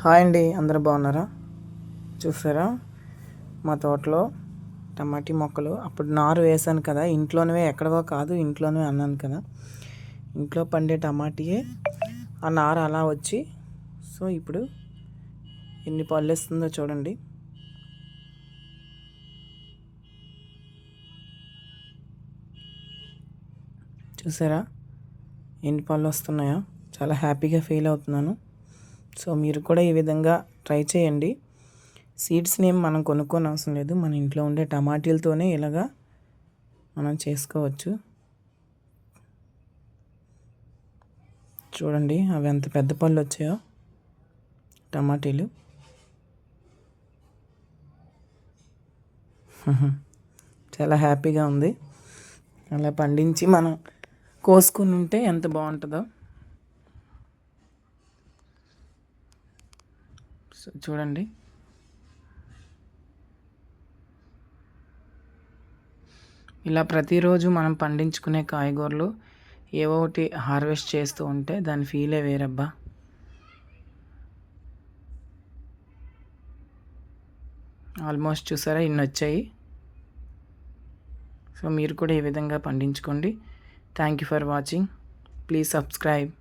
Hi అండి, అందరూ బాగున్నారా? చూసారా మా తోటలో టమాటీ మొక్కలు అప్పుడు నారు వేసాను కదా, ఇంట్లోనే, ఎక్కడవో కాదు ఇంట్లోనే అన్నాను కదా, ఇంట్లో పండే టమాటీయే ఆ నారు అలా వచ్చి, సో ఇప్పుడు ఎన్ని పళ్ళు వేస్తుందో చూడండి. చూసారా ఎన్ని పళ్ళు వస్తున్నాయో? చాలా హ్యాపీగా ఫీల్ అవుతున్నాను. సో మీరు కూడా ఈ విధంగా ట్రై చేయండి. సీడ్స్ని ఏం మనం కొనుక్కోని అవసరం లేదు, మన ఇంట్లో ఉండే టమాటీలతోనే ఇలాగా మనం చేసుకోవచ్చు. చూడండి అవి ఎంత పెద్ద పళ్ళు వచ్చాయో టమాటీలు. చాలా హ్యాపీగా ఉంది. అలా పండించి మనం కోసుకుని ఉంటే ఎంత బాగుంటుందో. సో చూడండి, ఇలా ప్రతిరోజు మనం పండించుకునే కాయగూరలు ఏవో ఒకటి హార్వెస్ట్ చేస్తూ ఉంటే దాని ఫీలే వేరబ్బా. ఆల్మోస్ట్ చూసారా ఇన్ని వచ్చాయి. సో మీరు కూడా ఈ విధంగా పండించుకోండి. Thank you for watching. Please subscribe.